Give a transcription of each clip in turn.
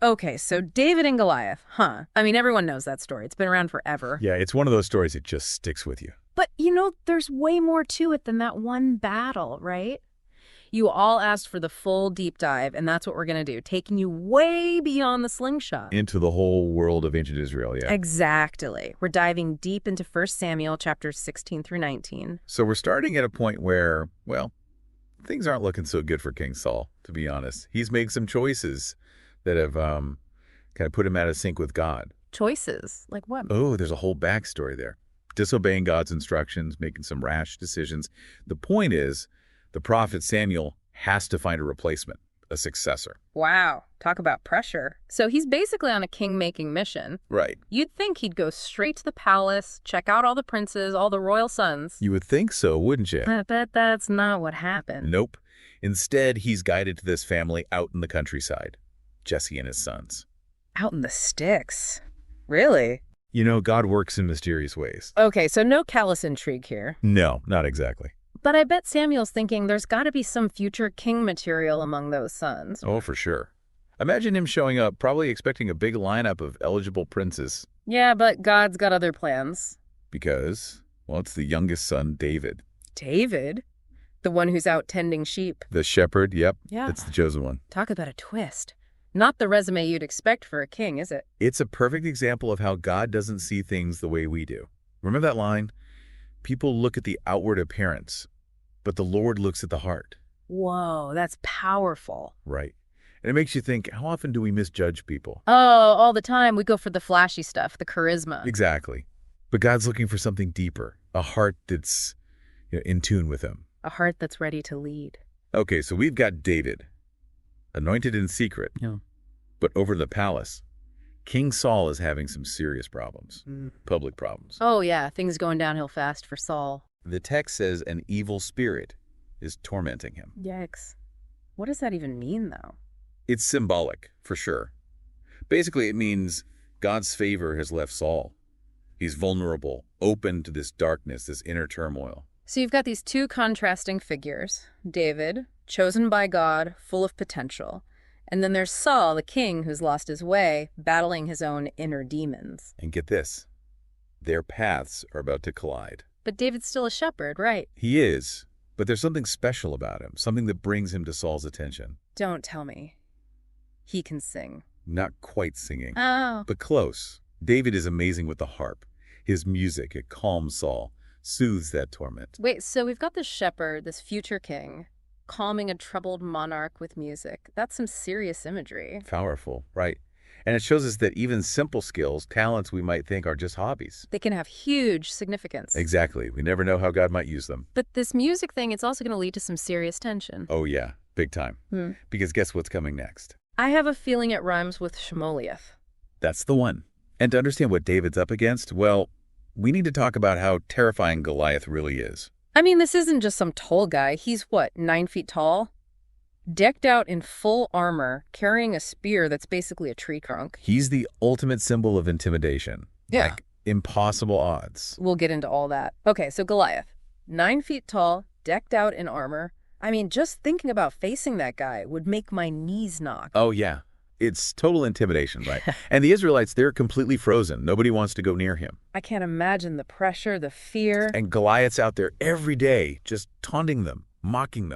Okay, so David and Goliath, huh? I mean, everyone knows that story. It's been around forever. Yeah, it's one of those stories that just sticks with you. But, there's way more to it than that one battle, right? You all asked for the full deep dive, and that's what we're going to do, taking you way beyond the slingshot. Into the whole world of ancient Israel, yeah. Exactly. We're diving deep into 1 Samuel chapters 16 through 19. So we're starting at a point where, well, things aren't looking so good for King Saul, to be honest. He's made some choices that have kind of put him out of sync with God. Choices? Like what? Oh, there's a whole backstory there. Disobeying God's instructions, making some rash decisions. The point is, the prophet Samuel has to find a replacement, a successor. Wow. Talk about pressure. So he's basically on a king-making mission. Right. You'd think he'd go straight to the palace, check out all the princes, all the royal sons. You would think so, wouldn't you? I bet that's not what happened. Nope. Instead, he's guided to this family out in the countryside. Jesse and his sons. Out in the sticks? Really? God works in mysterious ways. Okay, so no callous intrigue here. No, not exactly. But I bet Samuel's thinking there's got to be some future king material among those sons. Oh, for sure. Imagine him showing up, probably expecting a big lineup of eligible princes. Yeah, but God's got other plans. Because, well, it's the youngest son, David. David? The one who's out tending sheep. The shepherd, yep. Yeah. That's the chosen one. Talk about a twist. Not the resume you'd expect for a king, is it? It's a perfect example of how God doesn't see things the way we do. Remember that line? People look at the outward appearance, but the Lord looks at the heart. Whoa, that's powerful. Right. And it makes you think, how often do we misjudge people? Oh, all the time. We go for the flashy stuff, the charisma. Exactly. But God's looking for something deeper, a heart that's in tune with him. A heart that's ready to lead. Okay, so we've got David, anointed in secret, but over the palace, King Saul is having some serious problems, public problems. Oh, yeah, things going downhill fast for Saul. The text says an evil spirit is tormenting him. Yikes. What does that even mean, though? It's symbolic, for sure. Basically, it means God's favor has left Saul. He's vulnerable, open to this darkness, this inner turmoil. So you've got these two contrasting figures. David, chosen by God, full of potential. And then there's Saul, the king who's lost his way, battling his own inner demons. And get this, their paths are about to collide. But David's still a shepherd, right? He is, but there's something special about him, something that brings him to Saul's attention. Don't tell me. He can sing. Not quite singing, Oh. but close. David is amazing with the harp. His music, it calms Saul, soothes that torment. Wait, so we've got this shepherd, this future king, calming a troubled monarch with music. That's some serious imagery. Powerful, right? And it shows us that even simple skills, talents we might think are just hobbies. They can have huge significance. Exactly. We never know how God might use them. But this music thing, it's also going to lead to some serious tension. Oh yeah, big time. Because guess what's coming next? I have a feeling it rhymes with Goliath. That's the one. And to understand what David's up against, well, we need to talk about how terrifying Goliath really is. I mean, this isn't just some tall guy. He's, what, 9 feet tall? Decked out in full armor, carrying a spear that's basically a tree trunk. He's the ultimate symbol of intimidation. Yeah. Like impossible odds. We'll get into all that. Okay, so Goliath, 9 feet tall, decked out in armor. I mean, just thinking about facing that guy would make my knees knock. Oh, yeah. It's total intimidation, right? And the Israelites, they're completely frozen. Nobody wants to go near him. I can't imagine the pressure, the fear. And Goliath's out there every day, just taunting them, mocking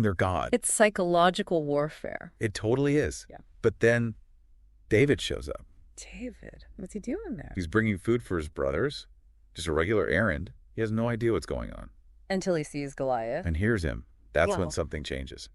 their God. It's psychological warfare. It totally is. Yeah. But then David shows up. David? What's he doing there? He's bringing food for his brothers. Just a regular errand. He has no idea what's going on. Until he sees Goliath. And hears him. That's Wow. when something changes.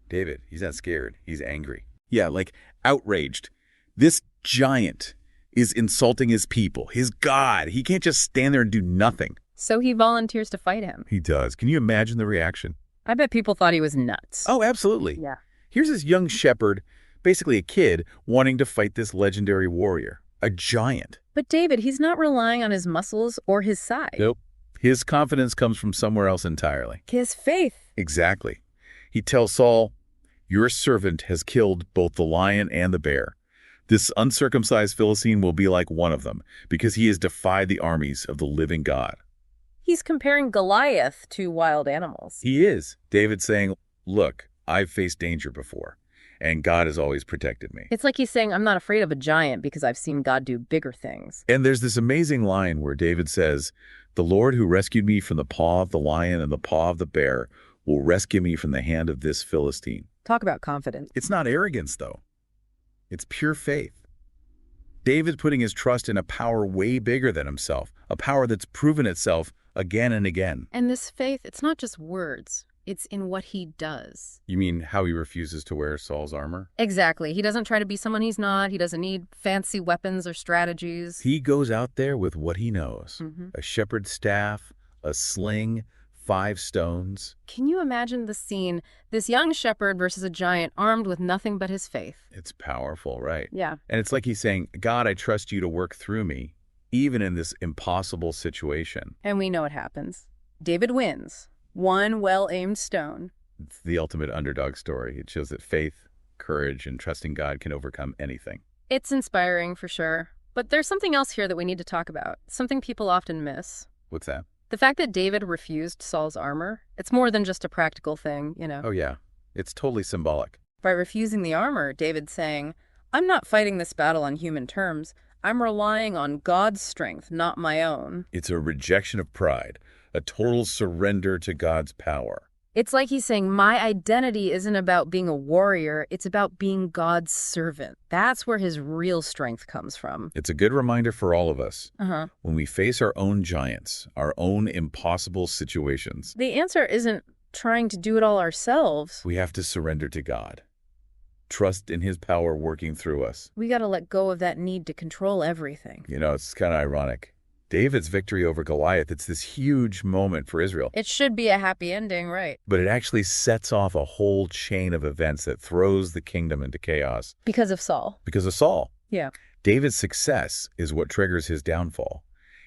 David, he's not scared. He's angry. Yeah, like outraged. This giant is insulting his people, his God. He can't just stand there and do nothing. So he volunteers to fight him. He does. Can you imagine the reaction? I bet people thought he was nuts. Oh, absolutely. Yeah. Here's this young shepherd, basically a kid, wanting to fight this legendary warrior, a giant. But David, he's not relying on his muscles or his size. Nope. His confidence comes from somewhere else entirely. His faith. Exactly. He tells Saul, "Your servant has killed both the lion and the bear. This uncircumcised Philistine will be like one of them, because he has defied the armies of the living God." He's comparing Goliath to wild animals. He is. David's saying, look, I've faced danger before, and God has always protected me. It's like he's saying, I'm not afraid of a giant because I've seen God do bigger things. And there's this amazing line where David says, "The Lord who rescued me from the paw of the lion and the paw of the bear will rescue me from the hand of this Philistine." Talk about confidence. It's not arrogance, though. It's pure faith. David putting his trust in a power way bigger than himself, a power that's proven itself again and again. And this faith, it's not just words. It's in what he does. You mean how he refuses to wear Saul's armor? Exactly. He doesn't try to be someone he's not. He doesn't need fancy weapons or strategies. He goes out there with what he knows. A shepherd's staff, a sling, 5 stones. Can you imagine the scene? This young shepherd versus a giant armed with nothing but his faith. It's powerful, right? Yeah. And it's like he's saying, God, I trust you to work through me, even in this impossible situation. And we know what happens. David wins. One well-aimed stone. It's the ultimate underdog story. It shows that faith, courage, and trusting God can overcome anything. It's inspiring for sure. But there's something else here that we need to talk about. Something people often miss. What's that? The fact that David refused Saul's armor, it's more than just a practical thing, you know. Oh, yeah. It's totally symbolic. By refusing the armor, David's saying, I'm not fighting this battle on human terms. I'm relying on God's strength, not my own. It's a rejection of pride, a total surrender to God's power. It's like he's saying, my identity isn't about being a warrior, it's about being God's servant. That's where his real strength comes from. It's a good reminder for all of us. Uh-huh. When we face our own giants, our own impossible situations, The answer isn't trying to do it all ourselves. we have to surrender to God. Trust in his power working through us. We got to let go of that need to control everything. You know, it's kind of ironic. David's victory over Goliath, it's this huge moment for Israel. It should be a happy ending, right? But it actually sets off a whole chain of events that throws the kingdom into chaos. Because of Saul. Because of Saul. Yeah. David's success is what triggers his downfall.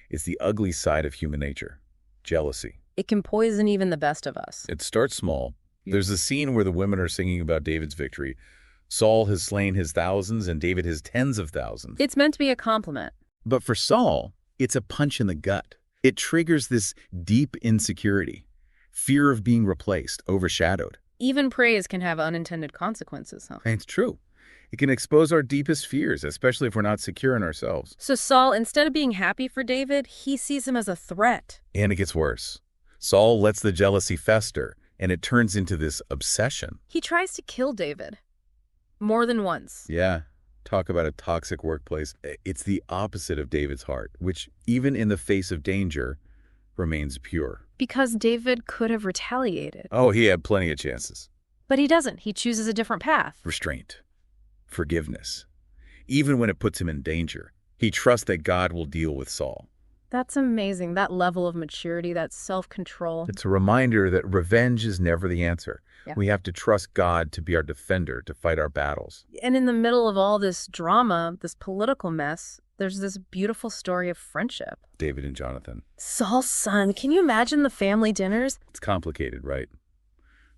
It's the ugly side of human nature. Jealousy. It can poison even the best of us. It starts small. There's a scene where the women are singing about David's victory. Saul has slain his thousands and David his tens of thousands. It's meant to be a compliment. But for Saul, it's a punch in the gut. It triggers this deep insecurity, fear of being replaced, overshadowed. Even praise can have unintended consequences, huh? And it's true. It can expose our deepest fears, especially if we're not secure in ourselves. So Saul, instead of being happy for David, he sees him as a threat. And it gets worse. Saul lets the jealousy fester, and it turns into this obsession. He tries to kill David. More than once. Yeah. Talk about a toxic workplace. It's the opposite of David's heart, which, even in the face of danger, remains pure. Because David could have retaliated. Oh, he had plenty of chances. But he doesn't. He chooses a different path. Restraint. Forgiveness. Even when it puts him in danger, he trusts that God will deal with Saul. That's amazing. That level of maturity, that self-control. It's a reminder that revenge is never the answer. Yeah. We have to trust God to be our defender, to fight our battles. And in the middle of all this drama, this political mess, there's this beautiful story of friendship. David and Jonathan. Saul's son. Can you imagine the family dinners? It's complicated, right?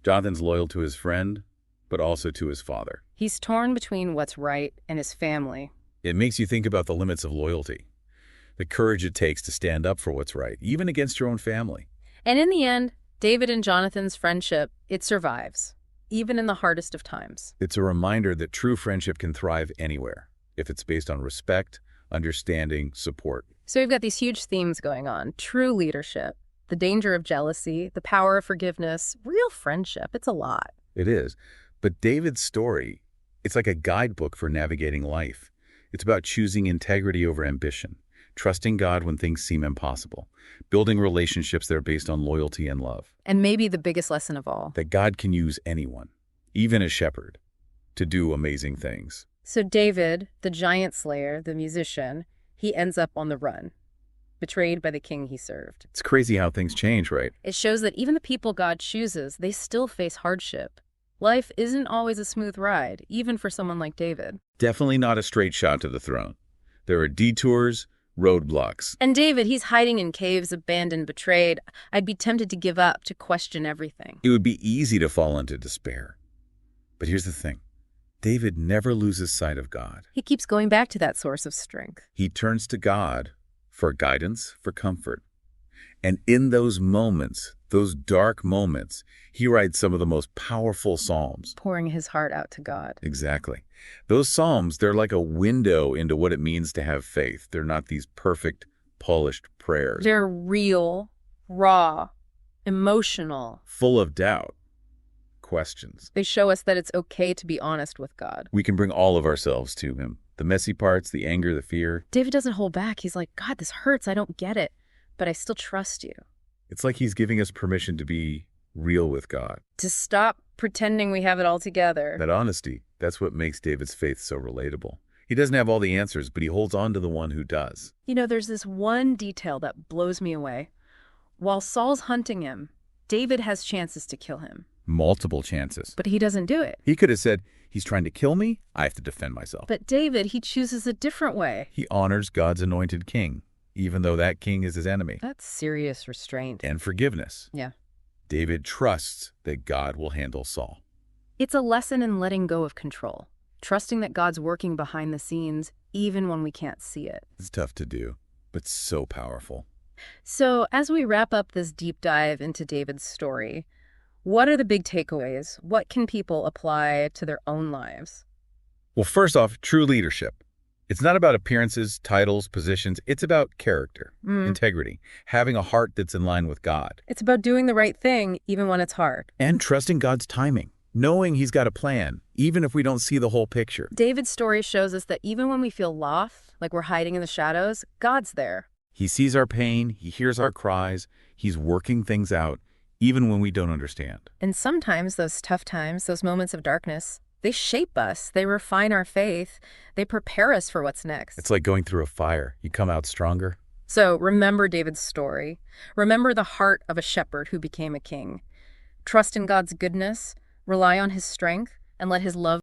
Jonathan's loyal to his friend, but also to his father. He's torn between what's right and his family. It makes you think about the limits of loyalty, the courage it takes to stand up for what's right, even against your own family. And in the end, David and Jonathan's friendship, it survives, even in the hardest of times. It's a reminder that true friendship can thrive anywhere, if it's based on respect, understanding, support. So we've got these huge themes going on. True leadership, the danger of jealousy, the power of forgiveness, real friendship. It's a lot. It is. But David's story, it's like a guidebook for navigating life. It's about choosing integrity over ambition, trusting God when things seem impossible, building relationships that are based on loyalty and love. And maybe the biggest lesson of all. That God can use anyone, even a shepherd, to do amazing things. So David, the giant slayer, the musician, he ends up on the run, betrayed by the king he served. It's crazy how things change, right? It shows that even the people God chooses, they still face hardship. Life isn't always a smooth ride, even for someone like David. Definitely not a straight shot to the throne. There are detours, roadblocks. And David, he's hiding in caves, abandoned, betrayed. I'd be tempted to give up, to question everything. It would be easy to fall into despair. But here's the thing. David never loses sight of God. He keeps going back to that source of strength. He turns to God for guidance, for comfort. And in those moments, Those dark moments, he writes some of the most powerful psalms. Pouring his heart out to God. Exactly. Those psalms, they're like a window into what it means to have faith. They're not these perfect, polished prayers. They're real, raw, emotional. Full of doubt, questions. They show us that it's okay to be honest with God. We can bring all of ourselves to him. The messy parts, the anger, the fear. David doesn't hold back. He's like, God, this hurts. I don't get it, but I still trust you. It's like he's giving us permission to be real with God. To stop pretending we have it all together. That honesty, that's what makes David's faith so relatable. He doesn't have all the answers, but he holds on to the one who does. You know, there's this one detail that blows me away. While Saul's hunting him, David has chances to kill him. Multiple chances. But he doesn't do it. He could have said, he's trying to kill me, I have to defend myself. But David, he chooses a different way. He honors God's anointed king, even though that king is his enemy. That's serious restraint. And forgiveness. Yeah. David trusts that God will handle Saul. It's a lesson in letting go of control, trusting that God's working behind the scenes, even when we can't see it. It's tough to do, but so powerful. So, as we wrap up this deep dive into David's story, what are the big takeaways? What can people apply to their own lives? Well, first off, true leadership. It's not about appearances, titles, positions. It's about character, integrity, having a heart that's in line with God. It's about doing the right thing, even when it's hard. And trusting God's timing, knowing he's got a plan, even if we don't see the whole picture. David's story shows us that even when we feel lost, like we're hiding in the shadows, God's there. He sees our pain, he hears our cries, he's working things out, even when we don't understand. And sometimes those tough times, those moments of darkness, they shape us, they refine our faith, they prepare us for what's next. It's like going through a fire. You come out stronger. So remember David's story. Remember the heart of a shepherd who became a king. Trust in God's goodness, rely on his strength, and let his love